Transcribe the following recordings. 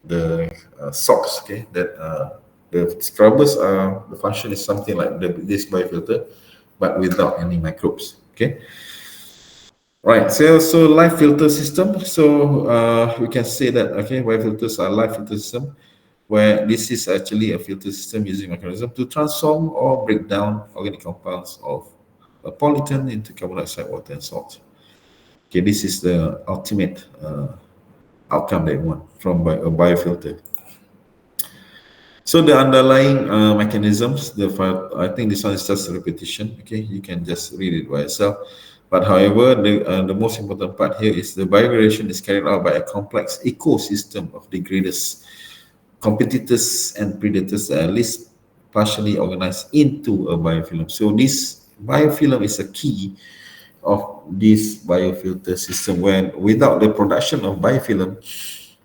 the socks. Okay, that the scrubbers are, the function is something like this biofilter, but without any microbes. Okay. Right, so live filter system. So we can say that, okay, biofilters are live filter system, where this is actually a filter system using mechanism to transform or break down organic compounds of a pollutant into carbon dioxide, water, and salt. Okay, this is the ultimate outcome that we want from a biofilter. So the underlying mechanisms, I think this one is just a repetition. Okay, you can just read it by yourself. But however, the most important part here is the biodegradation is carried out by a complex ecosystem of degraders, competitors, and predators that are at least partially organized into a biofilm. So this biofilm is a key of this biofilter system. When without the production of biofilm,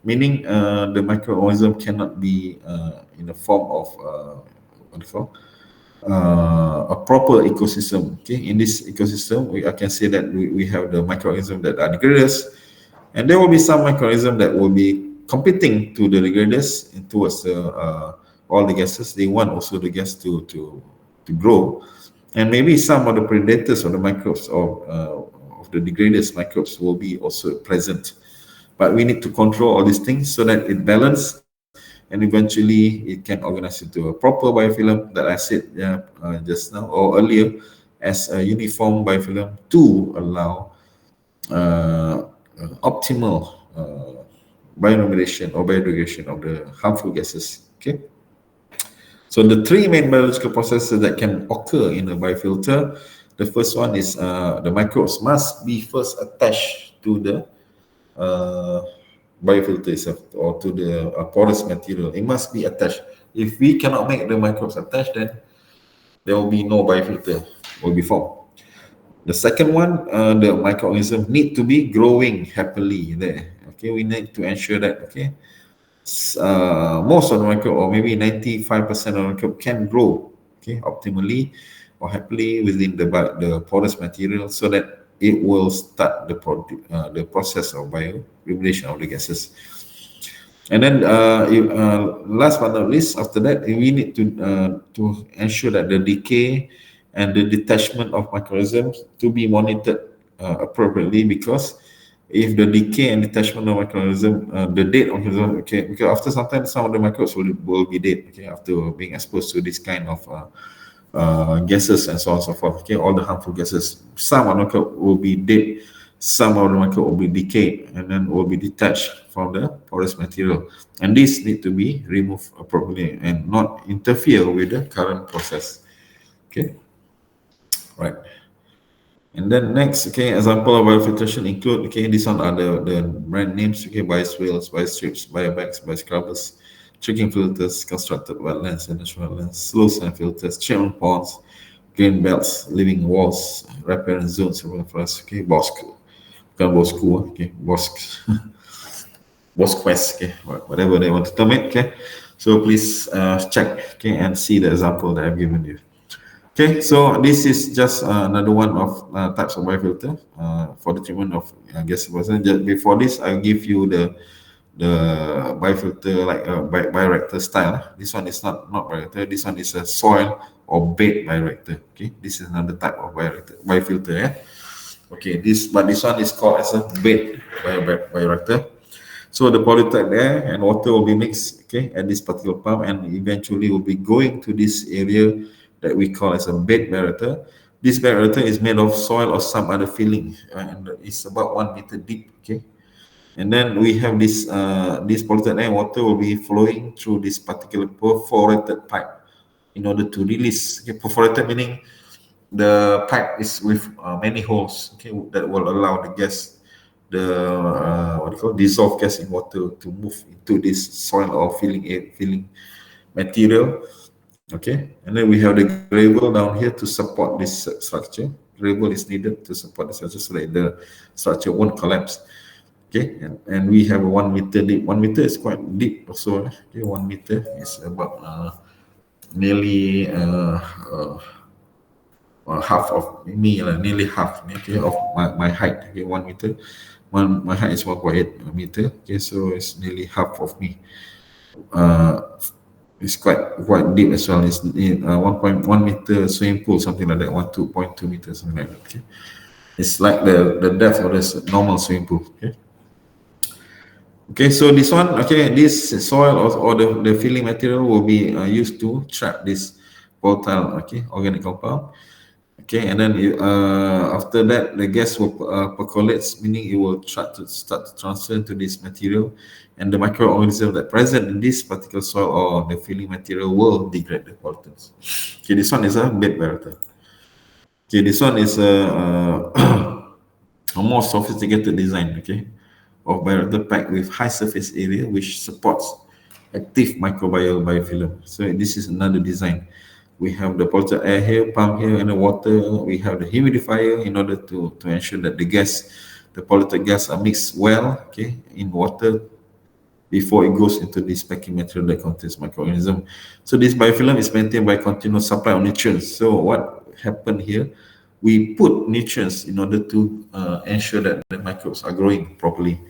meaning the microorganism cannot be in the form of what do you call a proper ecosystem. Okay, in this ecosystem, I can say that we have the microorganisms that are degraders, and there will be some microorganisms that will be competing to the degraders and towards all the gases. They want also the gas to grow, and maybe some of the predators of the microbes of the degraders microbes will be also present. But we need to control all these things so that it balance, and eventually it can organize into a proper biofilm that I said, just now or earlier, as a uniform biofilm to allow optimal bioaccumulation or biodegradation of the harmful gases. Okay. So the three main biological processes that can occur in a biofilter. The first one is the microbes must be first attached to the uh, biofilter itself, or to the porous material. It must be attached. If we cannot make the microbes attached, then there will be no biofilter will be formed. The second one, the microorganism need to be growing happily there. Okay, we need to ensure that, okay, most of the microbe, or maybe 95% of the microbe, can grow, okay, optimally or happily within the porous material, so that it will start the process of bioregulation of the gases. And then last but not least, after that, we need to ensure that the decay and the detachment of microorganisms to be monitored appropriately, because if the decay and detachment of microorganism, the dead organism, okay, because after some time, some of the microbes will be dead, okay, after being exposed to this kind of gases and so on and so forth, okay, all the harmful gases. Some of the microbes will be dead, some of the microbes will be decayed, and then will be detached from the porous material. And this need to be removed appropriately and not interfere with the current process. Okay, right. And then next, okay, example of biofiltration include, okay, these one are the brand names, okay, bioswales, biostrips, biobags, bioscrubbers, tricking filters, constructed wetlands and natural wetlands, slow sand filters, treatment ponds, green belts, living walls, riparian zones, forest, okay, bosque, bukan bosku, okay, bosque, bosquest, okay, whatever they want to term it, okay. So please check, okay, and see the example that I've given you. Okay, so this is just another one of types of biofilter for the treatment of gas evaporation. Just before this, I'll give you the biofilter like bioreactor style. This one is not bioreactor. This one is a soil or bed bioreactor. Okay, this is another type of biofilter. Yeah. Okay, this one is called as a bed bioreactor. So the polluted air and water will be mixed, okay, at this particular pump, and eventually will be going to this area that we call as a bed bioreactor. This bioreactor is made of soil or some other filling, and it's about 1 meter deep, okay. And then we have this polluted air and water will be flowing through this particular perforated pipe in order to release. Okay, perforated meaning the pipe is with many holes, okay, that will allow the gas, the what do you call, dissolved gas in water to move into this soil or filling material. Okay, and then we have the gravel down here to support this structure. Gravel is needed to support the structure so that the structure won't collapse. Okay, and we have a 1 meter deep. 1 meter is quite deep also. Okay, 1 meter is about nearly half of me, nearly half, okay, of my height. Okay, 1 meter. my height is 1.8 meter. Okay, so it's nearly half of me. Uh, it's quite deep as well. It's in 1.1 meter swimming pool, something like that. 2.2 meters, something like that. Okay, it's like the depth of the normal swimming pool. Okay. Okay, so this one, okay, this soil or the filling material will be used to trap this volatile, okay, organic compound. Okay, and then after that, the gas will percolates, meaning it will start to transfer into this material, and the microorganism that present in this particular soil or the filling material will degrade the pollutants. Okay, this one is a bed bioreactor. Okay, this one is a more sophisticated design. Okay, of bioreactor packed with high surface area which supports active microbial biofilm. So this is another design. We have the polluted air here, pump here, and the water. We have the humidifier in order to ensure that the polluted gas are mixed well, okay, in water before it goes into this packing material that contains microorganism. So this biofilm is maintained by continuous supply of nutrients. So what happened here? We put nutrients in order to ensure that the microbes are growing properly.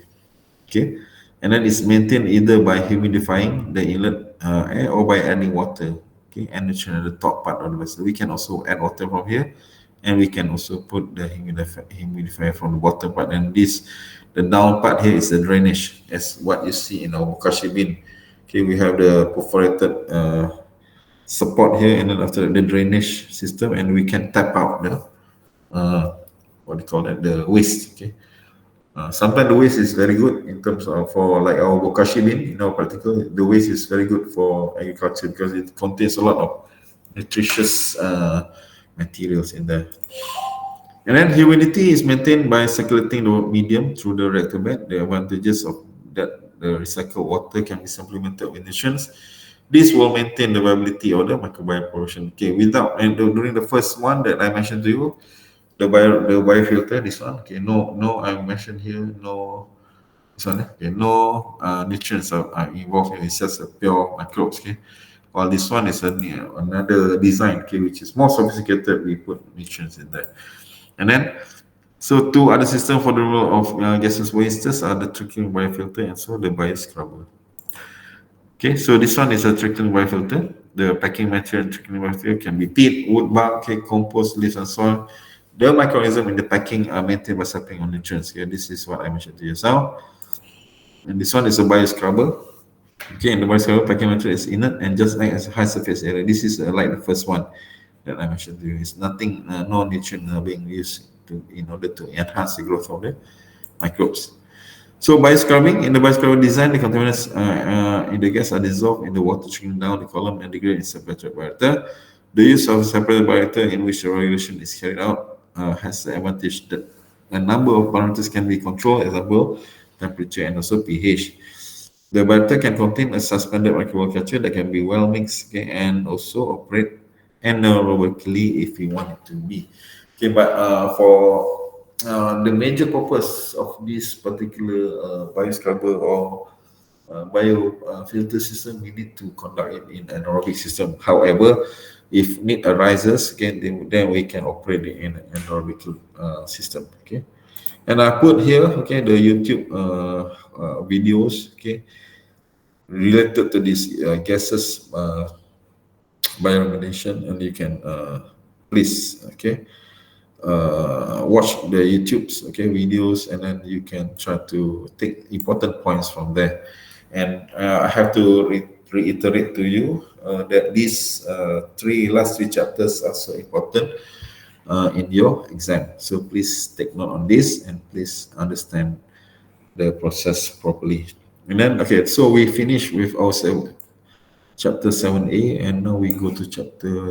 Okay, and then it's maintained either by humidifying the inlet air or by adding water. Okay, and nutrient at the top part of the vessel. We can also add water from here, and we can also put the humidifier from the bottom part. And the down part here is the drainage, as what you see in our bokashi bin. Okay, we have the perforated support here, and then after that, the drainage system, and we can tap out the what do you call that, the waste. Okay, sometimes the waste is very good in terms of for like our bokashi bin, in our practical, the waste is very good for agriculture because it contains a lot of nutritious materials in there. And then humidity is maintained by circulating the medium through the reactor bed. The advantages of that, the recycled water can be supplemented with nutrients. This will maintain the viability of the microbial population. Okay, without, and during the first one that I mentioned to you, the biofilter, this one, okay, no I mentioned here, no, this one, okay, no nutrients are involved here. It's just a pure microbes. Okay, while this one is another design, okay, which is more sophisticated. We put nutrients in there. And then, so two other systems for the removal of gaseous wastes are the trickling biofilter and so the bioscrubber. Okay, so this one is a trickling biofilter. The packing material trickling biofilter can be peat, wood, bark, cake, compost, leaves, and soil. The microorganisms in the packing are maintained by supplying on nutrients. Okay, this is what I mentioned to you. So, and this one is a bioscrubber. Okay, and the bioscrubber packing material is inert and just like as a high surface area. This is like the first one that I mentioned to you. It's nothing, no nutrient being used in order to enhance the growth of the microbes. So bioscrubbing, in the bioscrubber design, the contaminants in the gas are dissolved in the water trickling down the column and degrade in separated bioreactor. The use of separated bioreactor in which the regulation is carried out has the advantage that a number of parameters can be controlled, example, temperature and also pH. The bioreactor can contain a suspended microbial culture that can be well mixed, okay, and also operate anaerobically if we want it to be. Okay, but for the major purpose of this particular bioscrubber or biofilter system, we need to conduct it in anaerobic system. However, if need arises, again, then we can operate it in an anaerobic system. Okay, and I put here, okay, the YouTube videos, okay, related to these gases bioremediation, and you can please, okay, watch the YouTube's, okay, videos, and then you can try to take important points from there. And I have to reiterate to you that these last three chapters are so important in your exam. So please take note on this and please understand the process properly. And then, okay, so we finish with our chapter 7a, and now we go to chapter